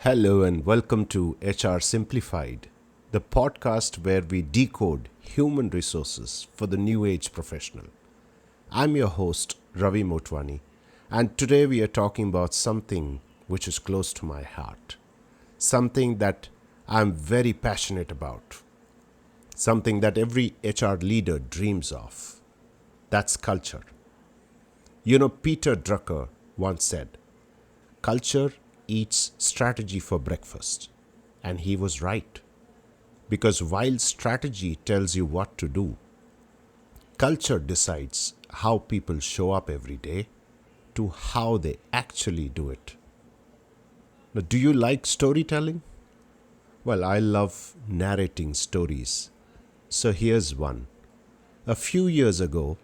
Hello and welcome to HR Simplified, the podcast where we decode human resources for the new age professional. I'm your host, Ravi Motwani, and today we are talking about something which is close to my heart, something that I'm very passionate about, something that every HR leader dreams of. That's culture. Peter Drucker once said, culture eats strategy for breakfast. And he was right. Because while strategy tells you what to do, culture decides how people show up every day to how they actually do it. Now, do you like storytelling? Well, I love narrating stories. So here's one. A few years ago,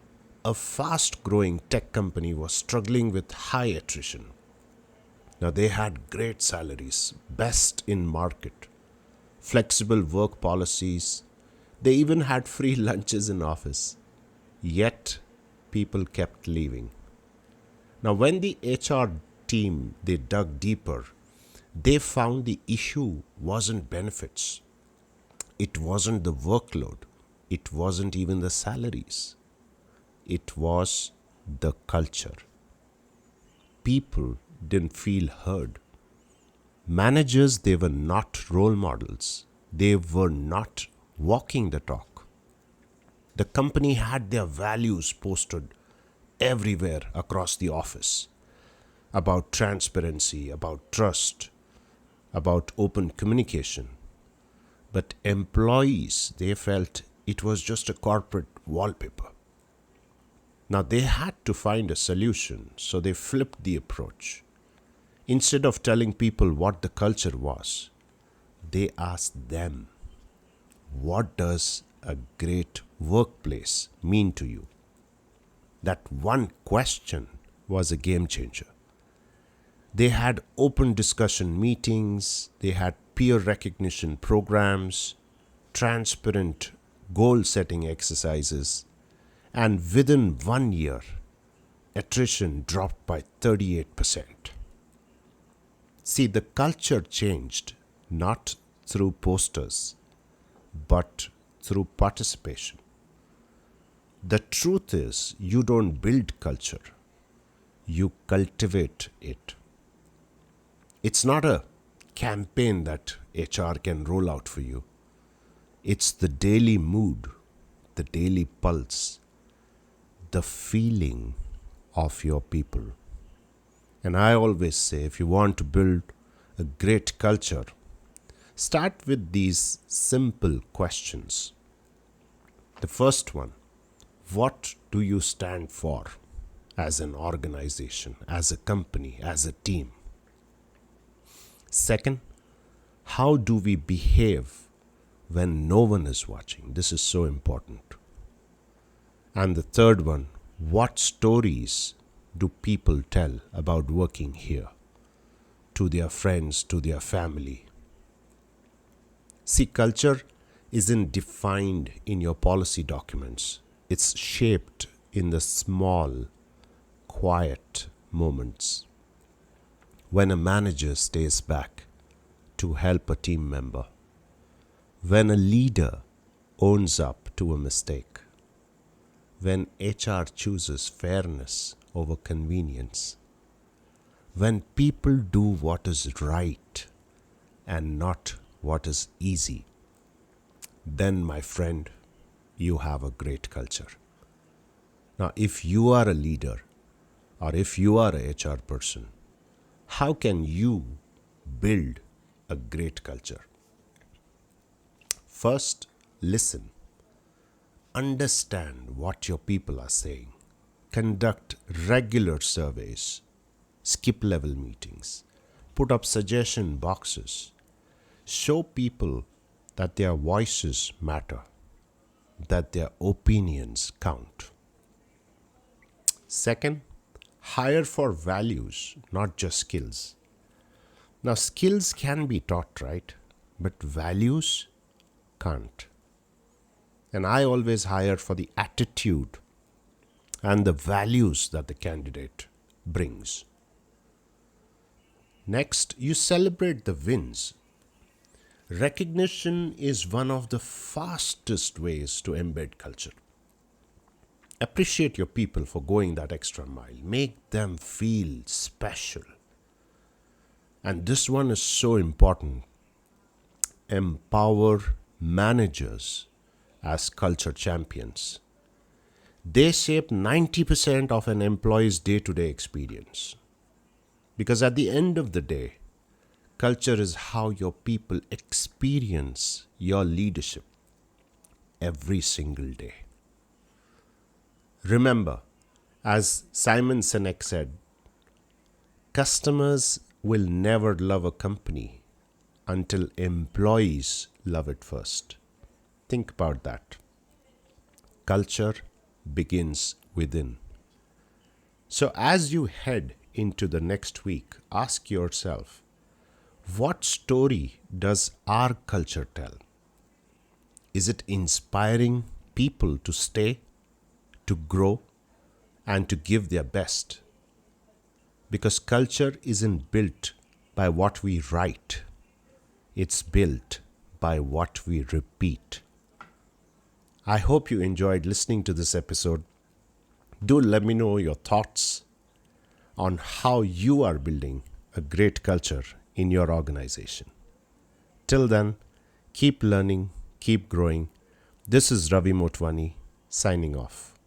a fast growing tech company was struggling with high attrition. Now, they had great salaries, best in market, flexible work policies. They even had free lunches in office. Yet, people kept leaving. Now, when the HR team they dug deeper, they found the issue wasn't benefits. It wasn't the workload. It wasn't even the salaries. It was the culture. People didn't feel heard. Managers, they were not role models. They were not walking the talk. The company had their values posted everywhere across the office about transparency, about trust, about open communication. But employees, they felt it was just a corporate wallpaper. Now they had to find a solution, so they flipped the approach. Instead of telling people what the culture was, they asked them, what does a great workplace mean to you? That one question was a game changer. They had open discussion meetings, they had peer recognition programs, transparent goal setting exercises, and within 1 year, attrition dropped by 38%. See, the culture changed not through posters, but through participation. The truth is, you don't build culture, you cultivate it. It's not a campaign that HR can roll out for you. It's the daily mood, the daily pulse, the feeling of your people. And I always say, if you want to build a great culture, start with these simple questions. The first one, what do you stand for as an organization, as a company, as a team? Second, how do we behave when no one is watching? This is so important. And the third one, what stories do people tell about working here to their friends, to their family? See, culture isn't defined in your policy documents. It's shaped in the small, quiet moments. When a manager stays back to help a team member, when a leader owns up to a mistake, when HR chooses fairness over convenience, when people do what is right and not what is easy, then, my friend, you have a great culture. Now, if you are a leader or if you are a HR person, how can you build a great culture? First, listen. Understand what your people are saying. Conduct regular surveys. Skip level meetings. Put up suggestion boxes. Show people that their voices matter, that their opinions count. Second, hire for values, not just skills. Now, skills can be taught, right? But values can't. And I always hire for the attitude and the values that the candidate brings. Next, you celebrate the wins. Recognition is one of the fastest ways to embed culture. Appreciate your people for going that extra mile. Make them feel special. And this one is so important. Empower managers as culture champions. They shape 90% of an employee's day to day experience. Because at the end of the day, culture is how your people experience your leadership every single day. Remember, as Simon Sinek said, customers will never love a company until employees love it first. Think about that. Culture begins within. So, as you head into the next week, ask yourself, what story does our culture tell? Is it inspiring people to stay, to grow, and to give their best? Because culture isn't built by what we write, it's built by what we repeat. I hope you enjoyed listening to this episode. Do let me know your thoughts on how you are building a great culture in your organization. Till then, keep learning, keep growing. This is Ravi Motwani signing off.